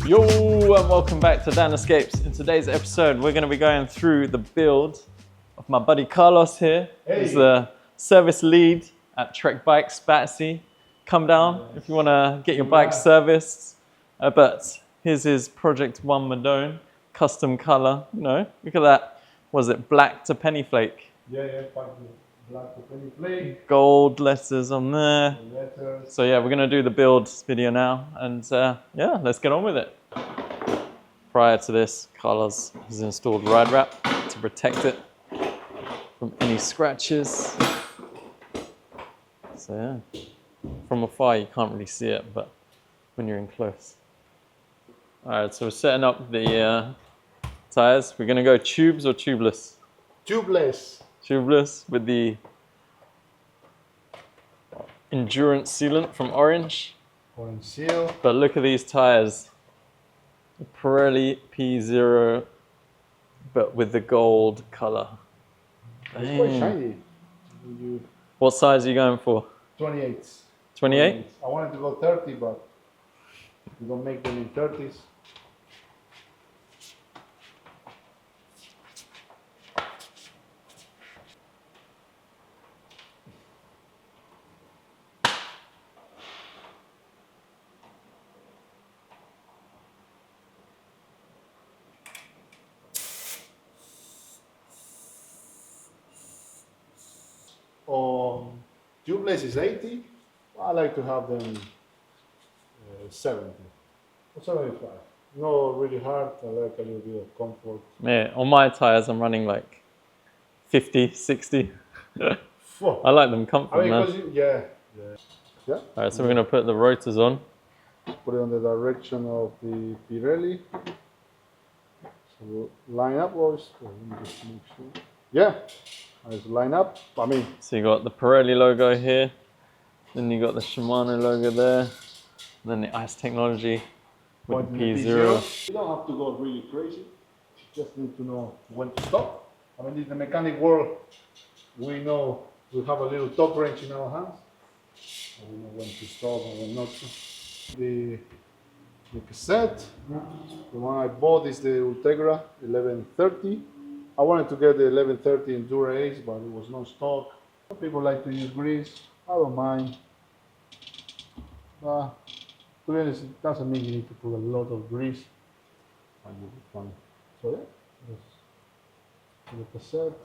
Yo, and welcome back to Dan Escapes. In today's episode, we're going to be going through the build of my buddy Carlos here. Hey. He's the service lead at Trek Battersea. Come down if you want to get your bike serviced. But here's his Project One Madone, custom color. You know, look at that. Was it black to penny flake? Yeah, black to penny flake. Gold letters on there. Letters. So yeah, we're going to do the build video now. And yeah, let's get on with it. Prior to this, Carlos has installed ride wrap to protect it from any scratches. So yeah, from afar you can't really see it, but when you're in close. Alright, so we're setting up the tires. We're going to go tubes or tubeless? Tubeless. Tubeless with the endurance sealant from Orange. Orange seal. But look at these tires. The Pirelli P Zero, but with the gold color. It's quite shiny. What size are you going for? 28. 28? I wanted to go 30, but we don't make them in 30s. Tubeless is 80. I like to have them 70 or 75. No, really hard. I like a little bit of comfort. Yeah, on my tires I'm running like 50, 60. I like them comfort, man. Yeah. Alright, so we're going to put the rotors on. Put it on the direction of the Pirelli. So we'll line up, boys. Let me just make sure. Yeah. Let's line up. So you got the Pirelli logo here, then you got the Shimano logo there, and then the Ice Technology with the P Zero. You don't have to go really crazy. You just need to know when to stop. In the mechanic world, we know we have a little torque wrench in our hands. And we know when to stop and when not to. The cassette, the one I bought is the Ultegra 1130. I wanted to get the 1130 in Dura-Ace, but it was not stock. Some people like to use grease. I don't mind. To be honest, it doesn't mean you need to put a lot of grease. And you'll be fine. So yeah, the cassette.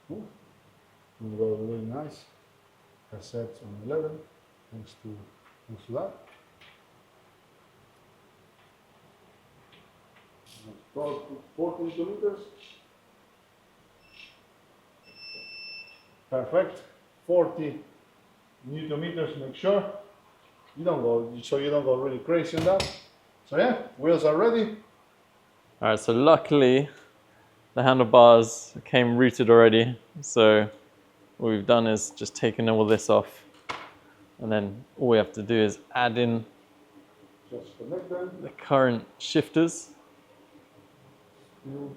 And got really nice cassettes on 11, thanks to that. 14 kilometers. Perfect. 40 Newton meters. Make sure you don't go really crazy on that. So yeah, wheels are ready. All right. So luckily, the handlebars came routed already. So what we've done is just taken all this off, and then all we have to do is add in just connect them. The current shifters. No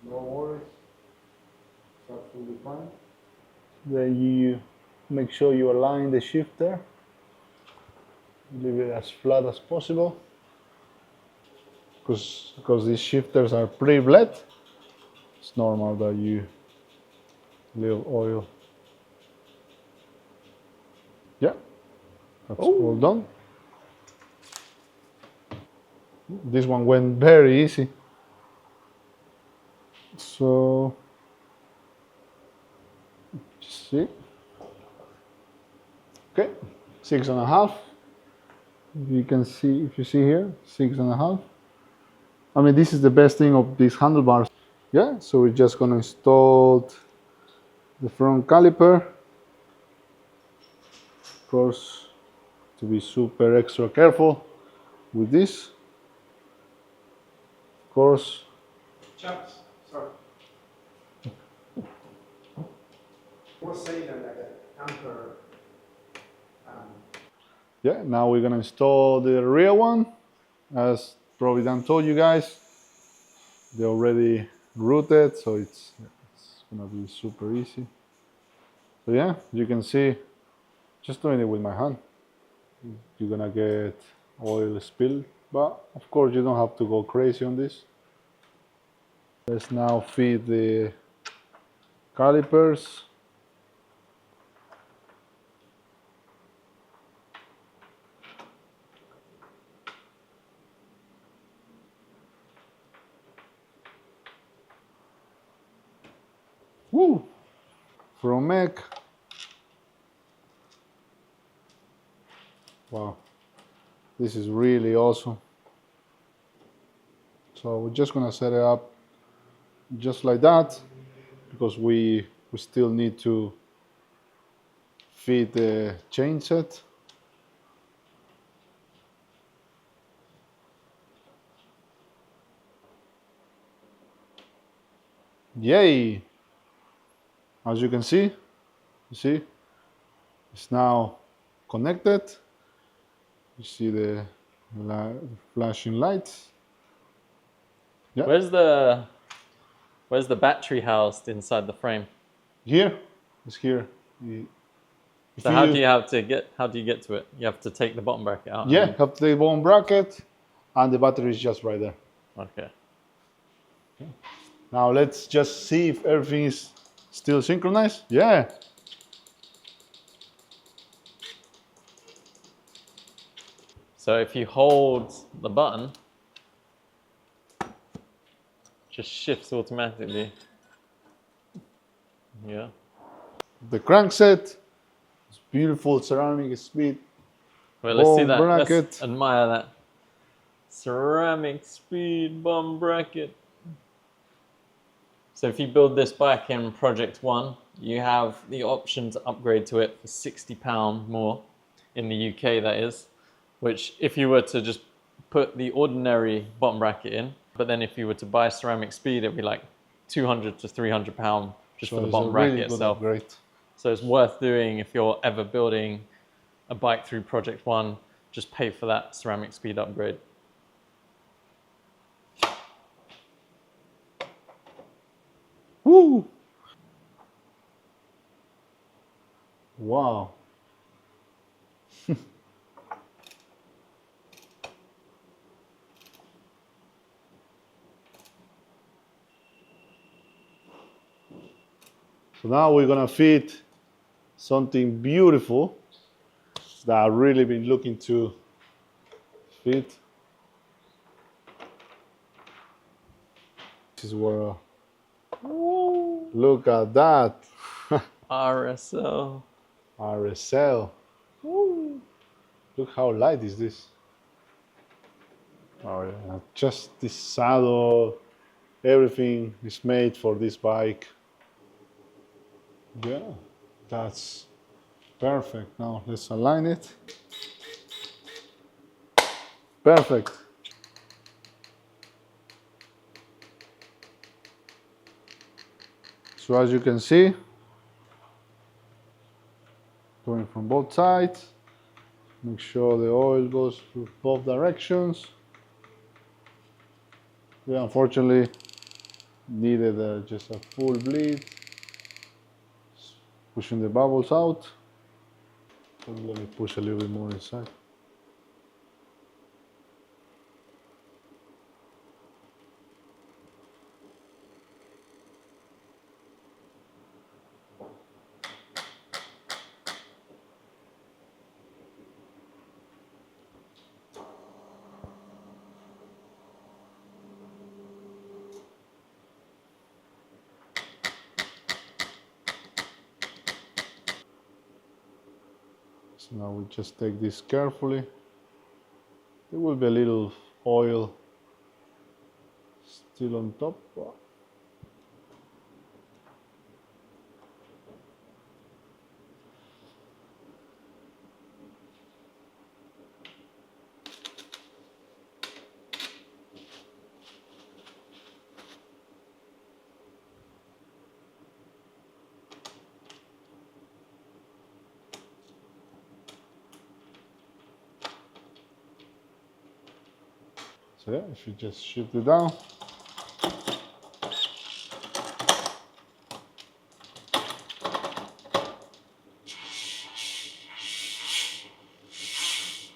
worries. It's absolutely fine. Then you make sure you align the shifter. Leave it as flat as possible. Because these shifters are pre-bled, it's normal that you leave oil. Yeah, that's all done. This one went very easy. So, see, okay, 6.5. You can see, if you see here, 6.5. This is the best thing of these handlebars. Yeah, so we're just gonna install the front caliper. Of course, to be super extra careful with this. Of course. Chaps, sorry. I was saying that like a camper. Yeah, now we're gonna install the rear one. As probably Dan told you guys, they're already routed, so it's gonna be super easy. So yeah, you can see, just doing it with my hand, you're gonna get oil spill but of course you don't have to go crazy on this. Let's now feed the calipers. Woo! From mech. Wow, this is really awesome. So we're just gonna set it up just like that, because we still need to feed the chain set. Yay! As you can see, it's now connected. You see the flashing lights. Yeah. Where's the battery housed inside the frame? Here, it's here. So how do you get to it? You have to take the bottom bracket out. Yeah, have the bottom bracket, and the battery is just right there. Okay. Now let's just see if everything is still synchronized. Yeah. So if you hold the button, it just shifts automatically. Yeah. The crankset, it's beautiful ceramic speed. Well, let's see that. Bracket. Let's admire that. Ceramic speed bum bracket. So if you build this bike in Project One, you have the option to upgrade to it for £60 more in the UK, that is. Which if you were to just put the ordinary bottom bracket in, but then if you were to buy ceramic speed, it'd be like £200 to £300 just for the bottom bracket itself. Upgrade. So it's worth doing if you're ever building a bike through Project One, just pay for that ceramic speed upgrade. Woo! Wow. So now we're gonna feed something beautiful that I've really been looking to feed. This is where, look at that. RSL. RSL. Woo. Look how light is this. Oh yeah, just this saddle, everything is made for this bike. Yeah, that's perfect. Now let's align it. Perfect. So as you can see, going from both sides, make sure the oil goes through both directions. Yeah, unfortunately, needed just a full bleed. Pushing the bubbles out. So let me push a little bit more inside. So now we just take this carefully. There will be a little oil still on top. So yeah, if you just shift it down.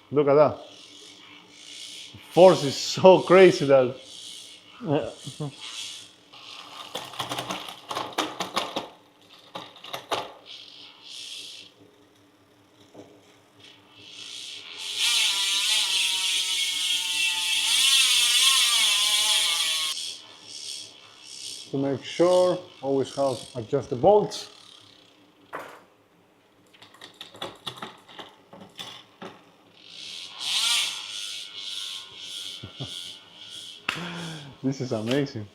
Look at that. force is so crazy that to make sure, always have adjust the bolts. This is amazing.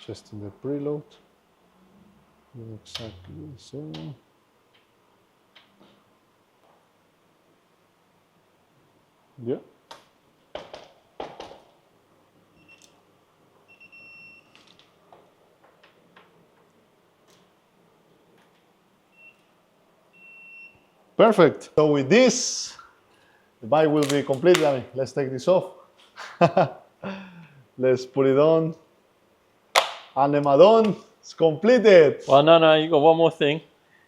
Just in the preload, exactly the same. Yeah. Perfect. So with this, the bike will be completed. I mean, let's take this off. Let's put it on. And the Madone is completed. Well, no, you got one more thing.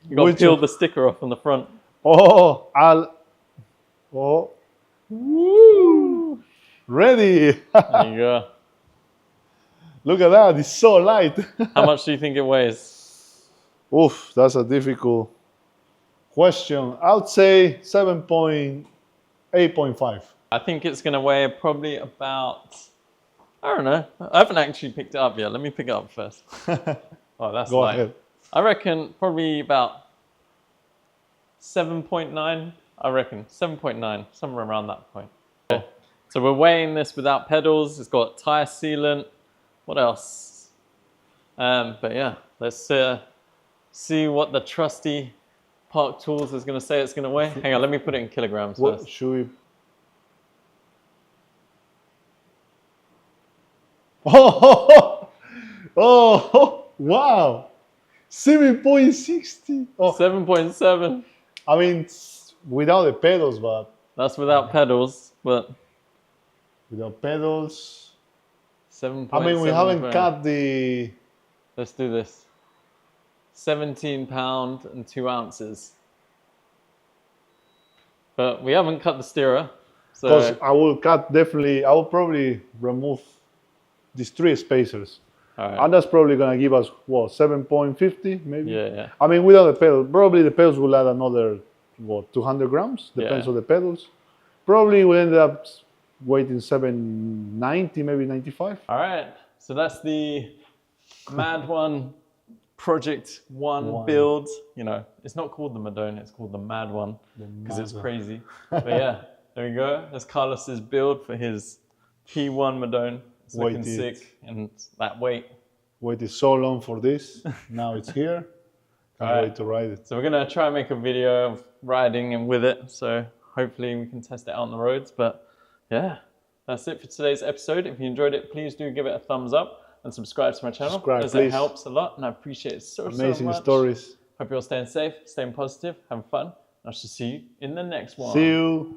You got to peel the sticker off on the front. Oh, woo! Ready. There you go. Look at that, it's so light. How much do you think it weighs? Oof, that's a difficult question. I would say 8.5. I think it's going to weigh probably about, I don't know. I haven't actually picked it up yet. Let me pick it up first. Oh, that's Go light. ahead. I reckon probably about 7.9. I reckon 7.9, somewhere around that point. Okay. So we're weighing this without pedals. It's got tire sealant. What else? But yeah, let's see what the trusty Park Tools is going to say it's going to weigh. Hang on, let me put it in kilograms What first. should we? Oh, wow. 7.60. Oh, 7.7. I mean, without the pedals, but That's without pedals, but without pedals. 7.7. I mean, we haven't cut the. Let's do this. 17 pound and 2 ounces. But we haven't cut the steerer. Because So I will cut definitely. I will probably remove these 3 spacers. all right. And that's probably going to give us, what, 7.50 maybe? Yeah. I mean, without the pedal, probably the pedals will add another, what, 200 grams? Depends on the pedals. Probably we'll end up weighing 790, maybe 95. All right. So that's the Madone Project One build. You know, it's not called the Madone, it's called the Mad One because it's crazy. But yeah, there we go. That's Carlos's build for his P1 Madone. It's looking sick, and that weight. Waited so long for this. Now it's here. Can't wait to ride it. So we're gonna try and make a video of riding and with it. So hopefully we can test it out on the roads. But yeah, that's it for today's episode. If you enjoyed it, please do give it a thumbs up and subscribe to my channel. Subscribe, as please. it helps a lot, and I appreciate it so Amazing much. stories. Hope you're all staying safe, staying positive, having fun. I shall see you in the next one. See you.